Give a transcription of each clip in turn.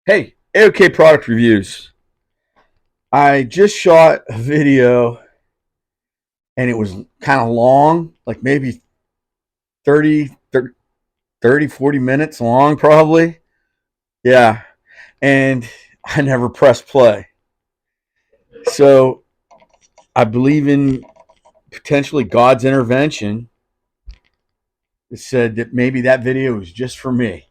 Hey, AOK Product Reviews. I just shot a video and it was kind of long, like maybe 30, 30, 40 minutes long, probably. Yeah. And I never pressed play. So I believe in potentially God's intervention. It said that maybe that video was just for me.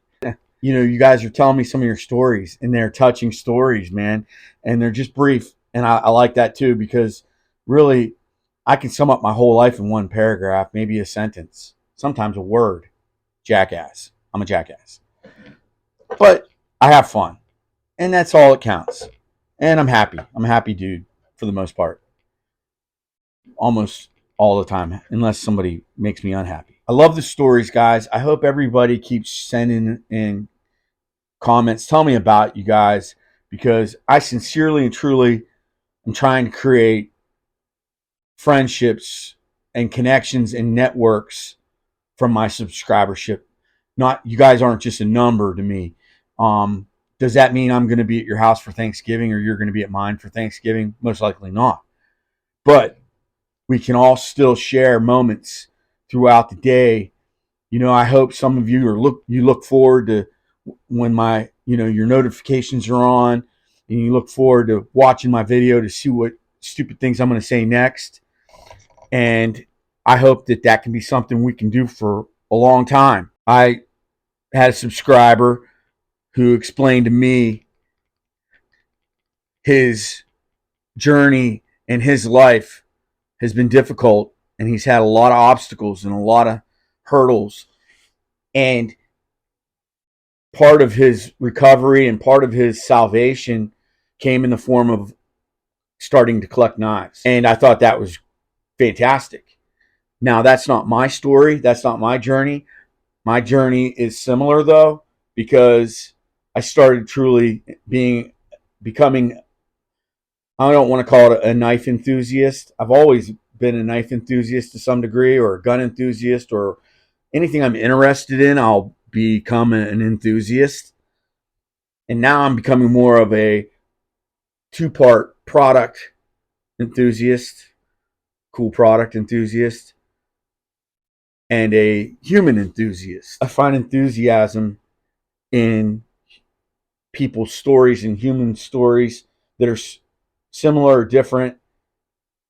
You guys are telling me some of your stories, and they're touching stories, man. And they're just brief. And I like that too, because really, I can sum up my whole life in one paragraph, maybe a sentence, sometimes a word. Jackass. I'm a jackass. But I have fun. And that's all that counts. And I'm happy. I'm a happy dude for the most part. Almost all the time, unless somebody makes me unhappy. I love the stories, guys. I hope everybody keeps sending in comments. Tell me about you guys, because I sincerely and truly am trying to create friendships and connections and networks from my subscribership. Not, you guys aren't just a number to me. Does that mean I'm going to be at your house for Thanksgiving or you're going to be at mine for Thanksgiving? Most likely not. But we can all still share moments throughout the day. I hope some of you look forward to when your notifications are on, and you look forward to watching my video to see what stupid things I'm going to say next. And I hope that can be something we can do for a long time. I had a subscriber who explained to me his journey and his life has been difficult, and he's had a lot of obstacles and a lot of hurdles. And part of his recovery and part of his salvation came in the form of starting to collect knives. And I thought that was fantastic. Now, that's not my story. That's not my journey. My journey is similar, though, because I started truly becoming, I don't want to call it a knife enthusiast. I've always been a knife enthusiast to some degree, or a gun enthusiast, or anything I'm interested in, I'll become an enthusiast. And now I'm becoming more of a two-part product enthusiast, cool product enthusiast, and a human enthusiast. I find enthusiasm in people's stories and human stories that are similar or different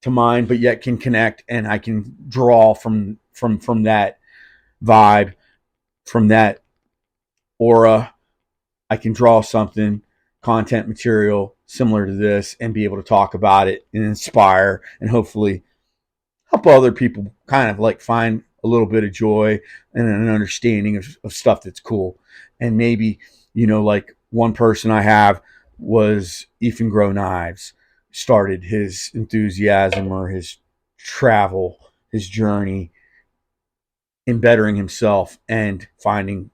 to mine, but yet can connect, and I can draw from that vibe, from that aura. I can draw something, content material similar to this, and be able to talk about it and inspire and hopefully help other people kind of like find a little bit of joy and an understanding of stuff that's cool. And maybe, like one person I have was Ethan Grow Knives, started his enthusiasm or his travel, his journey in bettering himself and finding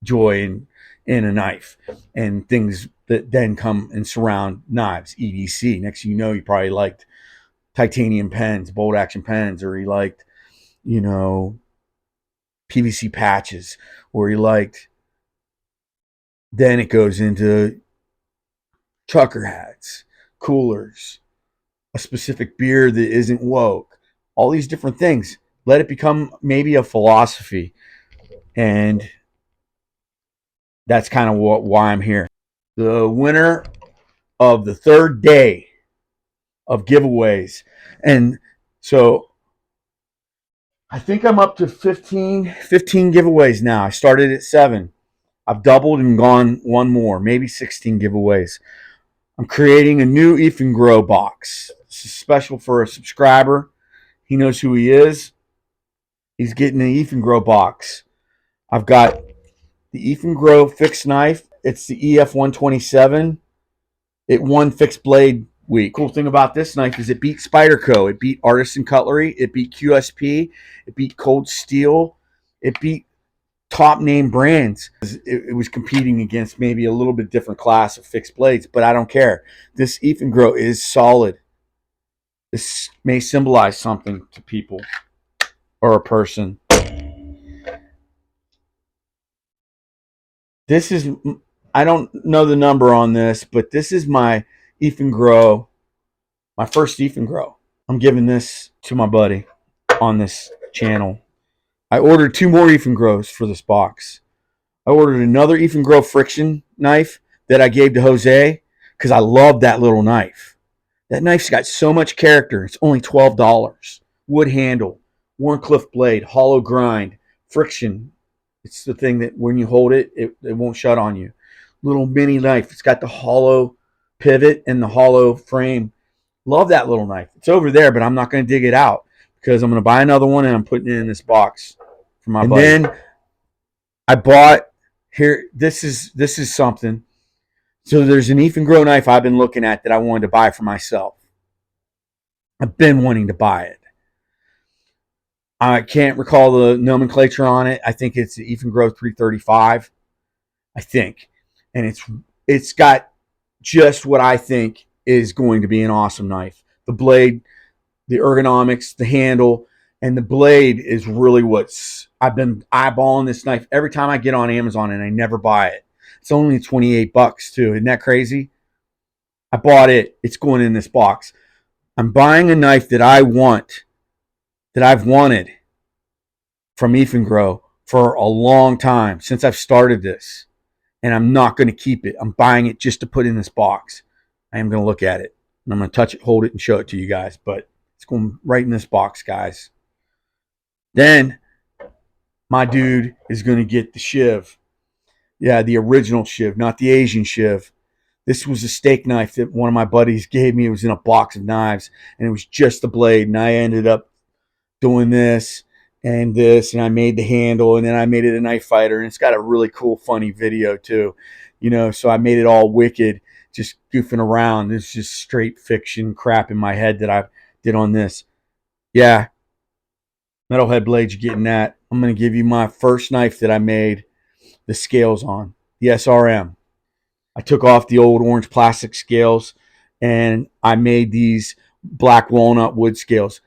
joy in a knife and things that then come and surround knives. EDC. Next thing you know, he probably liked titanium pens, bolt action pens, or he liked, PVC patches, or he liked, then it goes into trucker hats, coolers, a specific beer that isn't woke, all these different things. Let it become maybe a philosophy. And that's kind of why I'm here. The winner of the third day of giveaways. And so I think I'm up to 15 giveaways now. I started at 7. I've doubled and gone one more, maybe 16 giveaways. I'm creating a new Ethan Grow box. This is special for a subscriber. He knows who he is. He's getting an Ethan Grow box. I've got the Ethan Grow fixed knife. It's the EF 127. It won Fixed Blade Week. Cool thing about this knife is it beat Spyderco. It beat Artisan Cutlery. It beat QSP. It beat Cold Steel. It beat top name brands. It was competing against maybe a little bit different class of fixed blades, but I don't care. This Ethan Grow is solid. This may symbolize something to people or a person. This is I don't know the number on this, but this is my Ethan Grow, my first Ethan Grow. I'm giving this to my buddy on this channel. I ordered 2 more Ethan Grows for this box. I ordered another Ethan Grow friction knife that I gave to Jose because I love that little knife. That knife's got so much character. It's only $12. Wood handle, Wharncliffe blade, hollow grind, friction. It's the thing that when you hold it, it won't shut on you. Little mini knife. It's got the hollow pivot and the hollow frame. Love that little knife. It's over there, but I'm not going to dig it out because I'm going to buy another one and I'm putting it in this box for my buddy. And then I bought here. This is something. So there's an Ethan Grow knife I've been looking at that I wanted to buy for myself. I've been wanting to buy it. I can't recall the nomenclature on it. I think it's the Ethan Grow 335. I think. And it's got just what I think is going to be an awesome knife. The blade, the ergonomics, the handle, and the blade is really what's... I've been eyeballing this knife every time I get on Amazon and I never buy it. It's only $28 too. Isn't that crazy? I bought it. It's going in this box. I'm buying a knife that I want, that I've wanted from Ethan Grow for a long time since I've started this. And I'm not going to keep it. I'm buying it just to put in this box. I am going to look at it. And I'm going to touch it, hold it, and show it to you guys. But it's going right in this box, guys. Then my dude is going to get the Shiv. Yeah, the original Shiv, not the Asian Shiv. This was a steak knife that one of my buddies gave me. It was in a box of knives, and it was just the blade. And I ended up doing this and this, and I made the handle, and then I made it a knife fighter. And it's got a really cool, funny video too. You know, so I made it all wicked, just goofing around. It's just straight fiction crap in my head that I did on this. Yeah, Metalhead Blades, you're getting that. I'm going to give you my first knife that I made the scales on, the SRM. I took off the old orange plastic scales and I made these black walnut wood scales.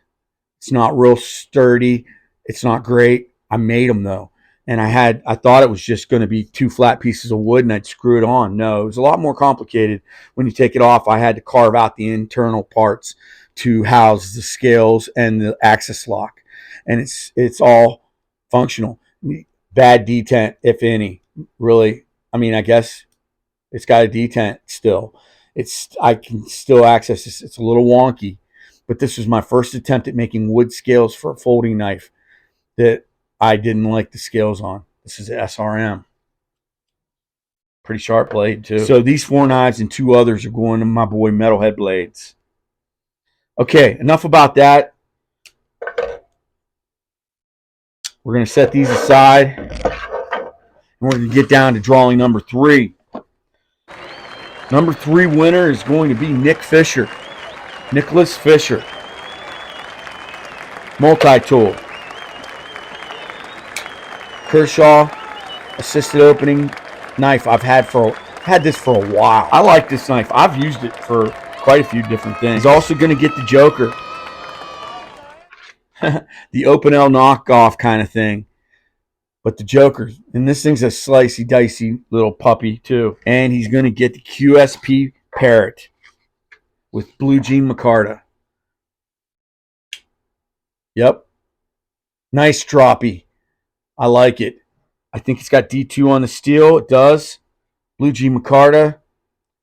It's not real sturdy. It's not great. I made them though. And I thought it was just going to be 2 flat pieces of wood and I'd screw it on. No, it was a lot more complicated. When you take it off, I had to carve out the internal parts to house the scales and the axis lock. And it's all functional. Bad detent, if any. Really, I mean, I guess it's got a detent still. I can still access this. It's a little wonky, but this was my first attempt at making wood scales for a folding knife that I didn't like the scales on. This is SRM. Pretty sharp blade too. So these 4 knives and 2 others are going to my boy Metalhead Blades. Okay, enough about that. We're going to set these aside, and we're going to get down to drawing number 3. Number 3 winner is going to be Nick Fisher. Nicholas Fisher. Multi-tool. Kershaw assisted opening knife. I've had this for a while. I like this knife. I've used it for quite a few different things. He's also going to get the Joker. The Opinel knockoff kind of thing. But the Joker. And this thing's a slicey, dicey little puppy too. And he's going to get the QSP Parrot with Blue Jean Micarta. Yep. Nice droppy. I like it. I think it's got D2 on the steel. It does. Blue Jean Micarta.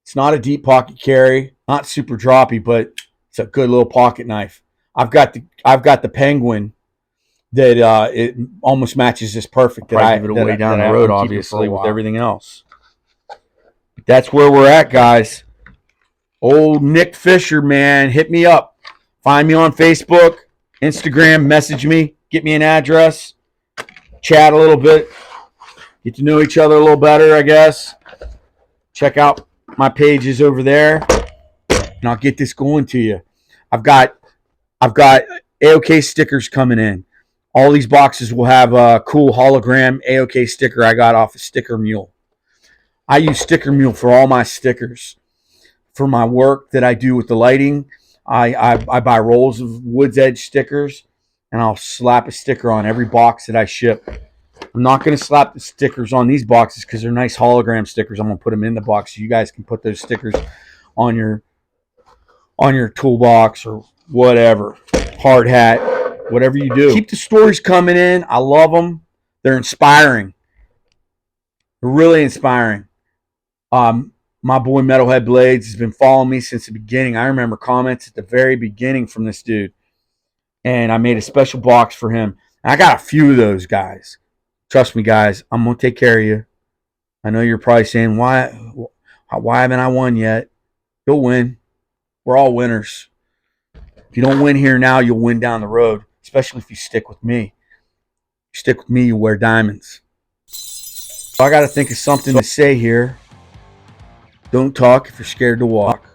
It's not a deep pocket carry. Not super droppy, but it's a good little pocket knife. I've got the Penguin that it almost matches this perfect. That I give it away down the road, obviously, with everything else. But that's where we're at, guys. Old Nick Fisher, man, hit me up. Find me on Facebook, Instagram, message me, get me an address, chat a little bit, get to know each other a little better, I guess. Check out my pages over there, and I'll get this going to you. I've got AOK stickers coming in. All these boxes will have a cool hologram AOK sticker I got off of Sticker Mule. I use Sticker Mule for all my stickers. For my work that I do with the lighting, I buy rolls of Wood's Edge stickers, and I'll slap a sticker on every box that I ship. I'm not going to slap the stickers on these boxes because they're nice hologram stickers. I'm going to put them in the box so you guys can put those stickers on your toolbox or whatever, hard hat, whatever you do. Keep the stories coming in. I love them. They're inspiring. They're really inspiring. My boy Metalhead Blades has been following me since the beginning. I remember comments at the very beginning from this dude, and I made a special box for him. And I got a few of those guys. Trust me, guys. I'm gonna take care of you. I know you're probably saying, why haven't I won yet? You'll win. We're all winners. If you don't win here now, you'll win down the road, especially if you stick with me. You stick with me, you wear diamonds. So I got to think of something to say here. Don't talk if you're scared to walk.